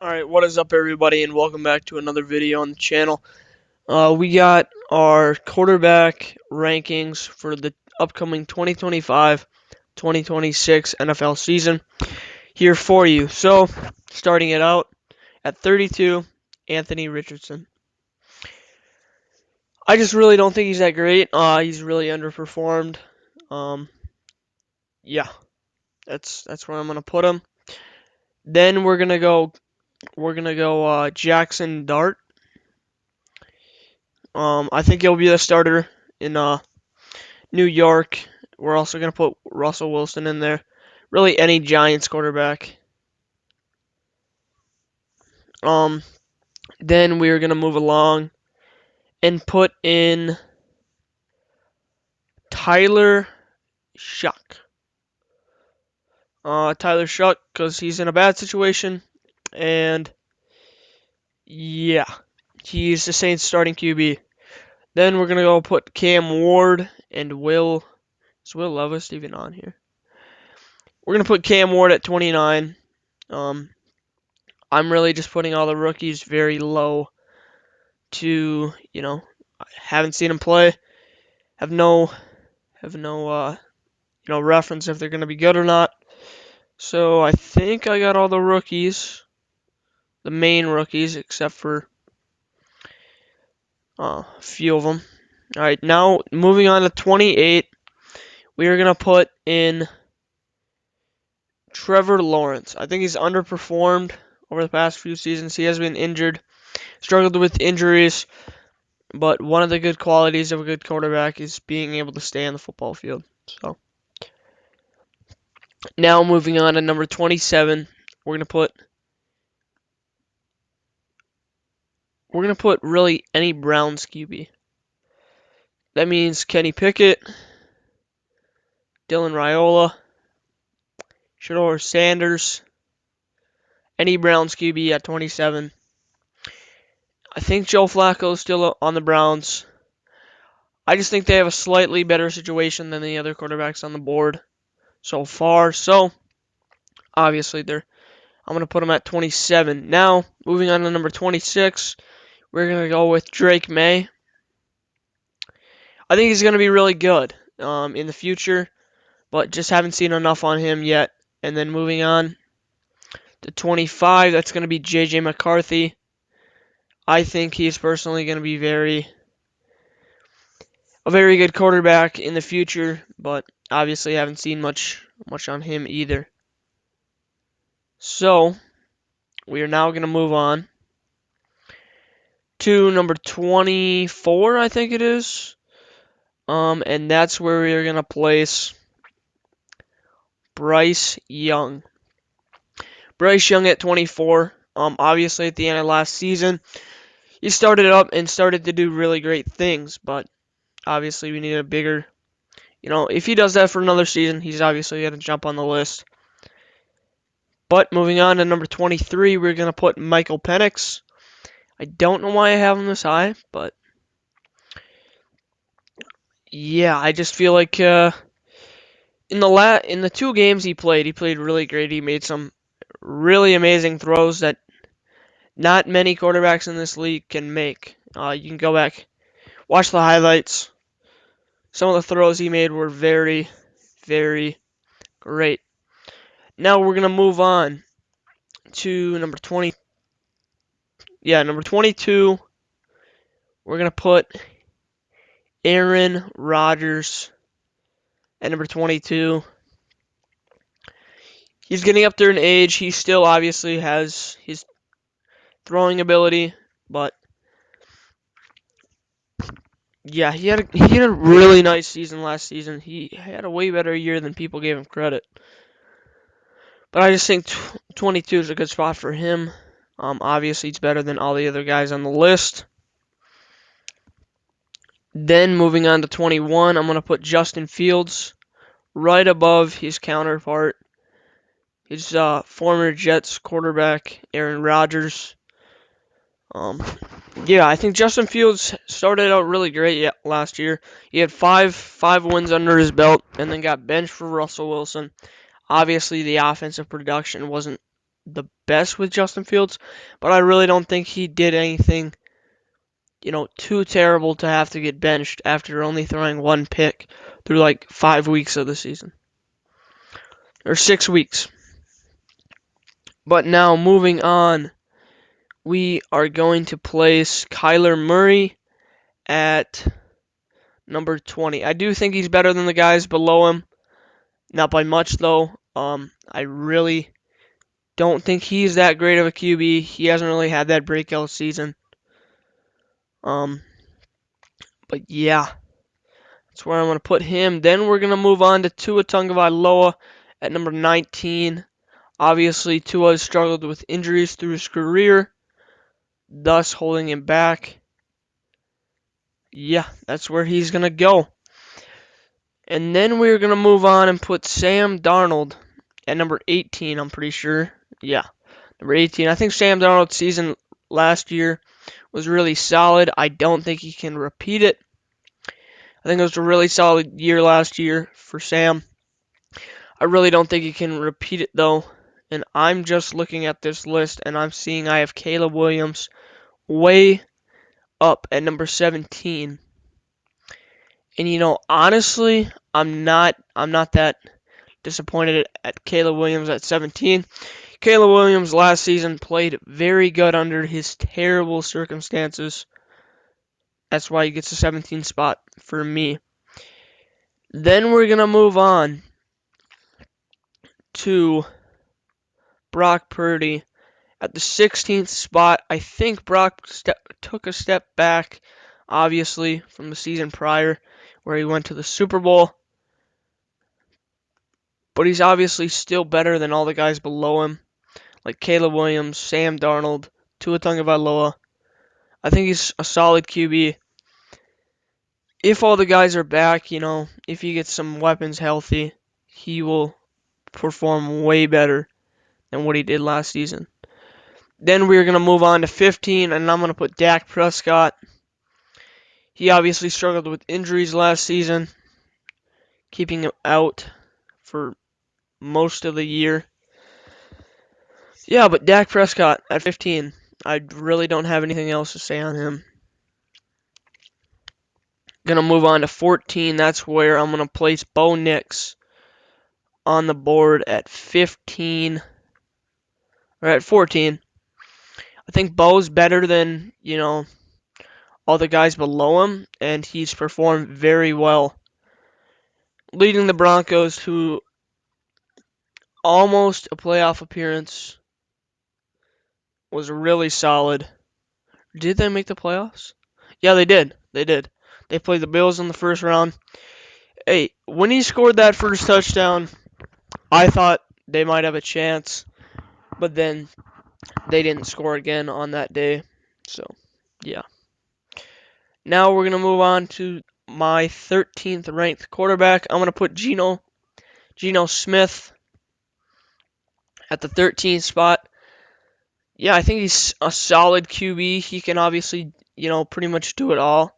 Alright, what is up everybody and welcome back to another video on the channel. We got our quarterback rankings for the upcoming 2025-2026 NFL season here for you. So, starting it out at 32, Anthony Richardson. I just really don't think he's that great. He's really underperformed. Um, yeah, that's where I'm gonna put him. Then we're gonna go Jackson Dart. I think he'll be the starter in New York. We're also going to put Russell Wilson in there. Really, any Giants quarterback. Um, then we're going to move along and put in Tyler Shuck. Tyler Shuck, because he's in a bad situation. And, yeah, he's the Saints starting QB. Then we're going to go put Cam Ward and Will. Is Will Levis even on here? We're going to put Cam Ward at 29. I'm really just putting all the rookies very low to, I haven't seen them play, have no reference if they're going to be good or not. So I think I got all the rookies, the main rookies, except for a few of them. All right, now moving on to 28, we are going to put in Trevor Lawrence. I think he's underperformed over the past few seasons. He has been injured, struggled with injuries. But one of the good qualities of a good quarterback is being able to stay on the football field. So now moving on to number 27, we're gonna put really any Browns QB. That means Kenny Pickett, Dylan Raiola, Shedeur Sanders, any Browns QB at 27. I think Joe Flacco is still on the Browns. I just think they have a slightly better situation than the other quarterbacks on the board so far. So obviously I'm going to put them at 27. Now, moving on to number 26, we're going to go with Drake May. I think he's going to be really good in the future, but just haven't seen enough on him yet. And then moving on to 25, that's going to be J.J. McCarthy. I think he's personally going to be a very good quarterback in the future, but obviously haven't seen much on him either. So, we are now going to move on to number 24, I think it is. And that's where we're going to place Bryce Young. Bryce Young at 24. Obviously, at the end of last season, he started up and started to do really great things, but obviously we need a bigger, if he does that for another season, he's obviously going to jump on the list. But moving on to number 23, we're going to put Michael Penix. I don't know why I have him this high, but yeah, I just feel like in the two games he played really great. He made some really amazing throws that not many quarterbacks in this league can make. You can go back, watch the highlights. Some of the throws he made were very, very great. Now we're gonna move on to number 20. Yeah, number 22. We're gonna put Aaron Rodgers at number 22. He's getting up there in age. He still obviously has his throwing ability, but yeah, he had a really nice season last season. He had a way better year than people gave him credit. But I just think 22 is a good spot for him. Obviously, it's better than all the other guys on the list. Then moving on to 21, I'm going to put Justin Fields right above his counterpart, his former Jets quarterback, Aaron Rodgers. Yeah, I think Justin Fields started out really great last year. He had five wins under his belt, and then got benched for Russell Wilson. Obviously, the offensive production wasn't the best with Justin Fields, but I really don't think he did anything, too terrible to have to get benched after only throwing one pick through like 5 weeks of the season. Or 6 weeks. But now moving on, we are going to place Kyler Murray at number 20. I do think he's better than the guys below him. Not by much though. I really don't think he's that great of a QB. He hasn't really had that breakout season. Um, but yeah, that's where I'm gonna put him. Then we're gonna move on to Tua Tagovailoa at number 19. Obviously, Tua has struggled with injuries through his career, thus holding him back. Yeah, that's where he's gonna go. And then we're gonna move on and put Sam Darnold at number 18. I'm pretty sure. Yeah, number 18. I think Sam Darnold's season last year was really solid. I don't think he can repeat it. I think it was a really solid year last year for Sam. I really don't think he can repeat it though. And I'm just looking at this list and I'm seeing I have Caleb Williams way up at number 17. And honestly, I'm not that disappointed at Caleb Williams at 17. Caleb Williams last season played very good under his terrible circumstances. That's why he gets a 17 spot for me. Then we're going to move on to Brock Purdy at the 16th spot. I think Brock took a step back, obviously, from the season prior where he went to the Super Bowl. But he's obviously still better than all the guys below him, like Caleb Williams, Sam Darnold, Tua Tagovailoa. I think he's a solid QB. If all the guys are back, if he gets some weapons healthy, he will perform way better than what he did last season. Then we're going to move on to 15, and I'm going to put Dak Prescott. He obviously struggled with injuries last season, keeping him out for most of the year. Yeah, but Dak Prescott at 15, I really don't have anything else to say on him. Gonna move on to 14. That's where I'm gonna place Bo Nix on the board at 15 or at 14. I think Bo's better than, all the guys below him, and he's performed very well, leading the Broncos to almost a playoff appearance. Was really solid. Did they make the playoffs? Yeah, they did. They did. They played the Bills in the first round. Hey, when he scored that first touchdown, I thought they might have a chance, but then they didn't score again on that day. So, yeah. Now we're going to move on to my 13th ranked quarterback. I'm going to put Geno Smith at the 13th spot. Yeah, I think he's a solid QB. He can obviously, pretty much do it all.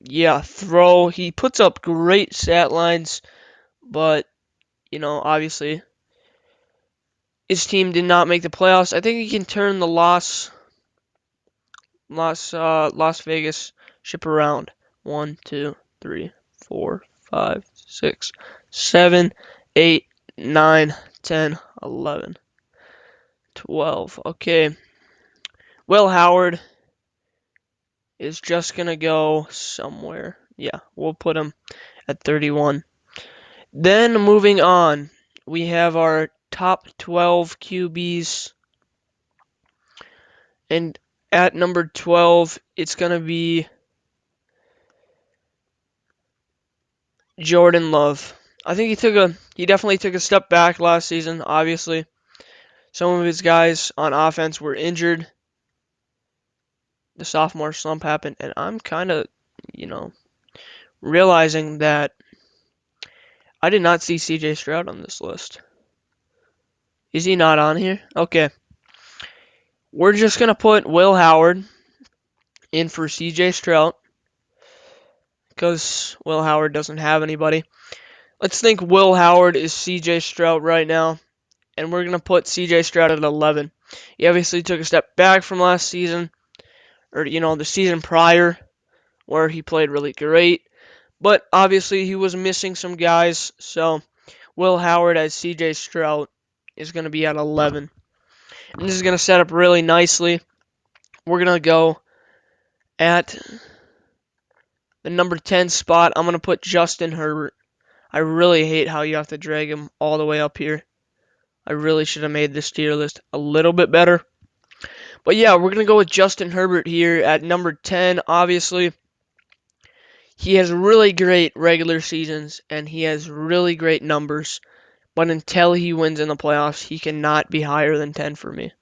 Yeah, throw. He puts up great stat lines, but, obviously his team did not make the playoffs. I think he can turn the Las Vegas ship around. 1, 2, 3, 4, 5, 6, 7, 8, 9, 10, 11, 12. Okay. Will Howard is just going to go somewhere. Yeah, we'll put him at 31. Then moving on, we have our top 12 QBs. And at number 12, it's going to be Jordan Love. I think he definitely took a step back last season, obviously. Some of his guys on offense were injured. The sophomore slump happened, and I'm kind of, realizing that I did not see CJ Stroud on this list. Is he not on here? Okay. We're just going to put Will Howard in for CJ Stroud because Will Howard doesn't have anybody. Let's think Will Howard is CJ Stroud right now. and we're gonna put C.J. Stroud at 11. He obviously took a step back from last season, or the season prior, where he played really great. But obviously he was missing some guys, so Will Howard as C.J. Stroud is gonna be at 11, and this is gonna set up really nicely. We're gonna go at the number 10 spot. I'm gonna put Justin Herbert. I really hate how you have to drag him all the way up here. I really should have made this tier list a little bit better. But yeah, we're going to go with Justin Herbert here at number 10. Obviously, he has really great regular seasons and he has really great numbers. But until he wins in the playoffs, he cannot be higher than 10 for me.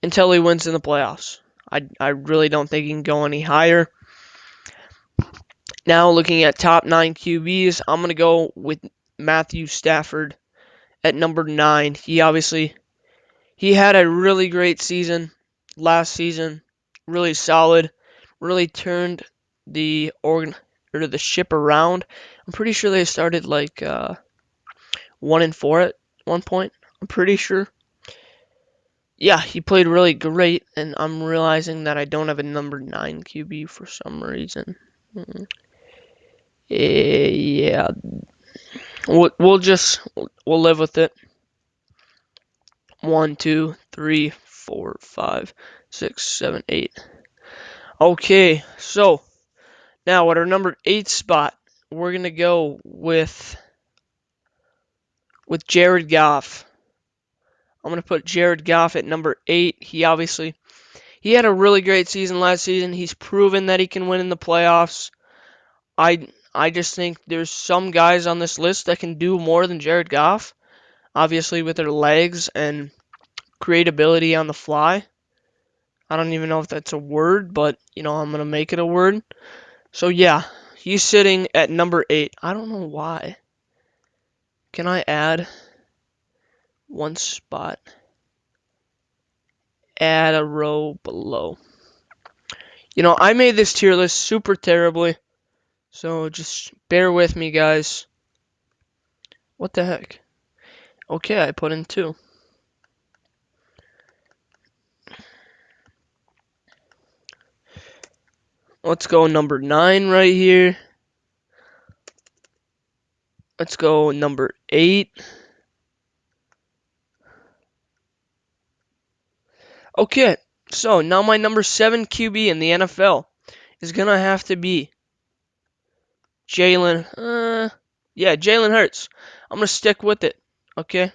Until he wins in the playoffs. I really don't think he can go any higher. Now, looking at top 9 QBs, I'm going to go with Matthew Stafford at number 9. He had a really great season last season, really solid, really turned the ship around. I'm pretty sure they started like 1-4 at one point. I'm pretty sure. Yeah, he played really great, and I'm realizing that I don't have a number 9 QB for some reason. Yeah, we'll live with it. 1, 2, 3, 4, 5, 6, 7, 8. Okay, so now at our number 8 spot, we're gonna go with Jared Goff. I'm gonna put Jared Goff at number 8. He had a really great season last season. He's proven that he can win in the playoffs. I just think there's some guys on this list that can do more than Jared Goff. Obviously with their legs and creatability on the fly. I don't even know if that's a word, but I'm gonna make it a word. So yeah, he's sitting at number 8. I don't know why. Can I add one spot? Add a row below. I made this tier list super terribly, so just bear with me, guys. What the heck? Okay, I put in 2. Let's go number 9 right here. Let's go number 8. Okay, so now my number 7 QB in the NFL is going to have to be Jalen. Jalen Hurts. I'm going to stick with it, okay?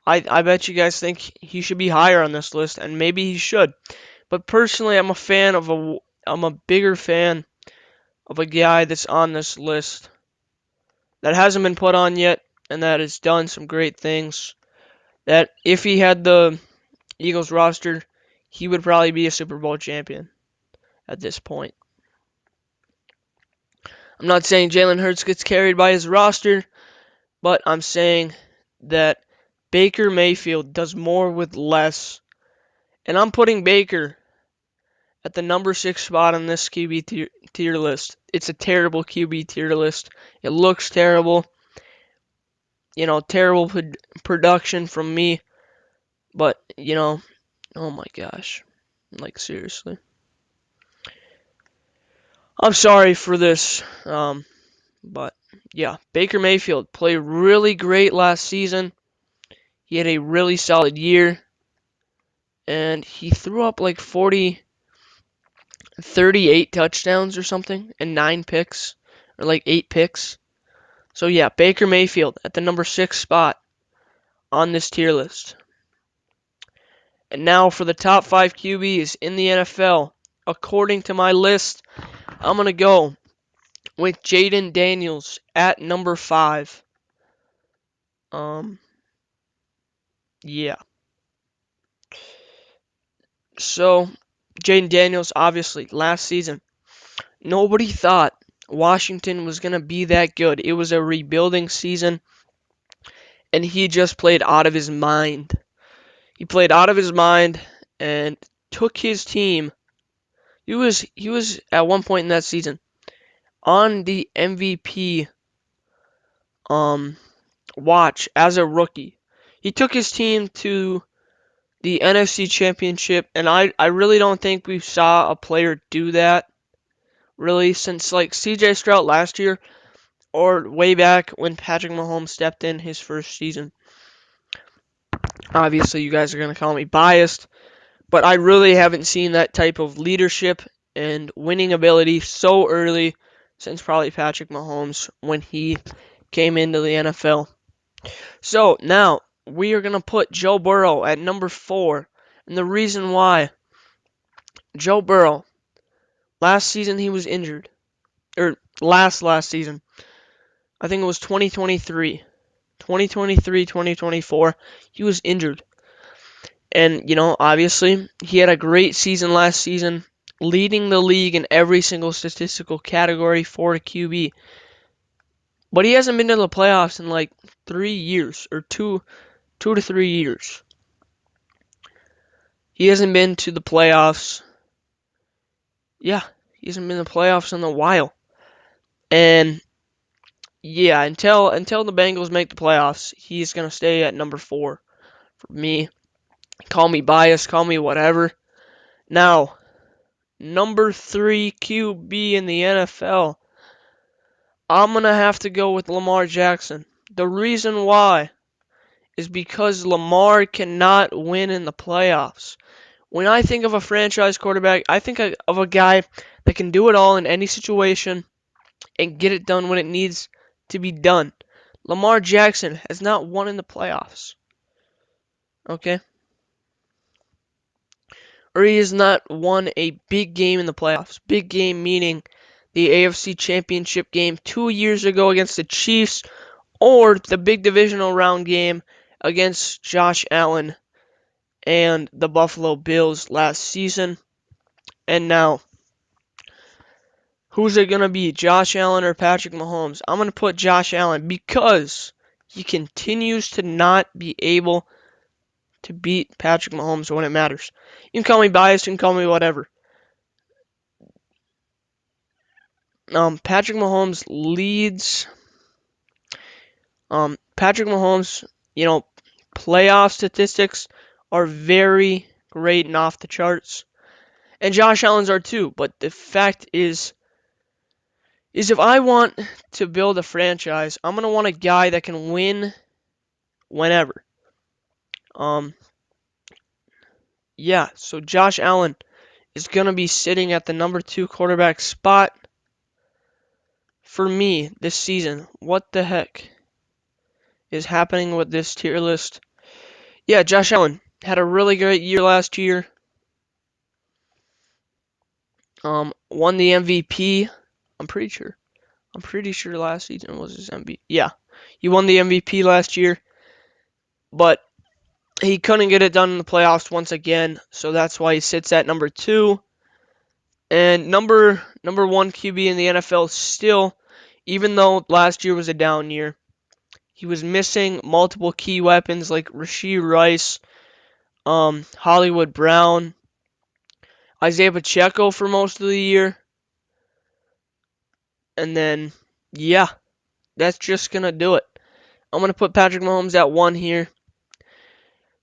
I bet you guys think he should be higher on this list, and maybe he should. But personally, I'm a bigger fan of a guy that's on this list that hasn't been put on yet, and that has done some great things. That if he had the Eagles roster, he would probably be a Super Bowl champion at this point. I'm not saying Jalen Hurts gets carried by his roster, but I'm saying that Baker Mayfield does more with less. And I'm putting Baker at the number 6 spot on this QB tier list. It's a terrible QB tier list. It looks terrible. Terrible production from me. But, oh my gosh. Like, seriously. I'm sorry for this. But, yeah. Baker Mayfield played really great last season. He had a really solid year. And he threw up like 38 touchdowns or something. And 9 picks. Or like 8 picks. So, yeah. Baker Mayfield at the number 6 spot on this tier list. And now for the top 5 QBs in the NFL. According to my list, I'm going to go with Jayden Daniels at number 5. Yeah. So, Jayden Daniels, obviously, last season, nobody thought Washington was going to be that good. It was a rebuilding season, and he just played out of his mind. He played out of his mind and took his team. He was at one point in that season on the MVP watch as a rookie. He took his team to the NFC Championship, and I really don't think we saw a player do that really since like CJ Stroud last year or way back when Patrick Mahomes stepped in his first season. Obviously, you guys are going to call me biased, but I really haven't seen that type of leadership and winning ability so early since probably Patrick Mahomes when he came into the NFL. So now we are going to put Joe Burrow at number 4. And the reason why, Joe Burrow, last season he was injured. Or last season. I think it was 2023. 2023, 2024. He was injured. And, obviously, he had a great season last season, leading the league in every single statistical category for a QB. But he hasn't been to the playoffs in like 3 years, or 2 to 3 years. He hasn't been to the playoffs. Yeah, he hasn't been to the playoffs in a while. And yeah, until the Bengals make the playoffs, he's gonna stay at number 4 for me. Call me biased, call me whatever. Now, number 3 QB in the NFL. I'm gonna have to go with Lamar Jackson. The reason why is because Lamar cannot win in the playoffs. When I think of a franchise quarterback, I think of a guy that can do it all in any situation and get it done when it needs to be done. Lamar Jackson has not won in the playoffs. Okay? Or he has not won a big game in the playoffs. Big game meaning the AFC Championship game 2 years ago against the Chiefs, or the big divisional round game against Josh Allen and the Buffalo Bills last season. And now, who's it going to be, Josh Allen or Patrick Mahomes? I'm going to put Josh Allen because he continues to not be able to beat Patrick Mahomes when it matters. You can call me biased, you can call me whatever. Patrick Mahomes leads. Patrick Mahomes, playoff statistics are very great and off the charts. And Josh Allen's are too. But the fact is if I want to build a franchise, I'm gonna want a guy that can win whenever. Yeah. So Josh Allen is gonna be sitting at the number 2 quarterback spot for me this season. What the heck is happening with this tier list? Yeah, Josh Allen had a really great year last year. Won the MVP. I'm pretty sure. Last season was his MVP. Yeah, he won the MVP last year, but he couldn't get it done in the playoffs once again. So that's why he sits at number 2 and number 1 QB in the NFL still. Even though last year was a down year, he was missing multiple key weapons like Rashee Rice, Hollywood Brown, Isaiah Pacheco for most of the year. And then, yeah, that's just going to do it. I'm going to put Patrick Mahomes at 1 here.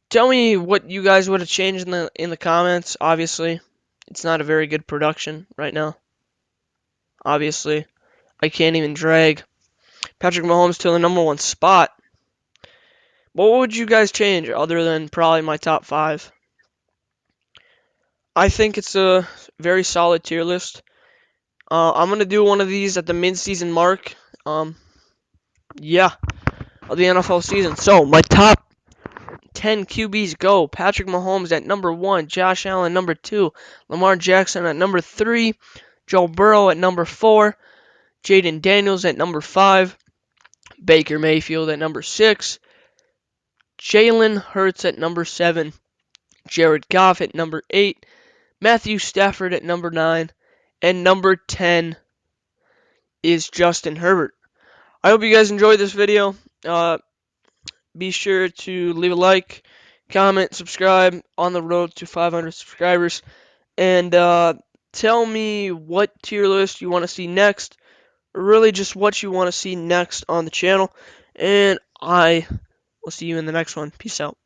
Tell me what you guys would have changed in the comments. Obviously, it's not a very good production right now. Obviously, I can't even drag Patrick Mahomes to the number 1 spot. But what would you guys change other than probably my top 5? I think it's a very solid tier list. I'm going to do one of these at the mid-season mark. Yeah, of the NFL season. So, my top 10 QBs go. Patrick Mahomes at number 1, Josh Allen number 2, Lamar Jackson at number 3, Joe Burrow at number 4, Jaden Daniels at number 5, Baker Mayfield at number 6, Jalen Hurts at number 7, Jared Goff at number 8, Matthew Stafford at number 9, and number 10 is Justin Herbert. I hope you guys enjoyed this video. Be sure to leave a like, comment, subscribe on the road to 500 subscribers, and tell me what tier list you want to see next, or really just what you want to see next on the channel, and I We'll see you in the next one. Peace out.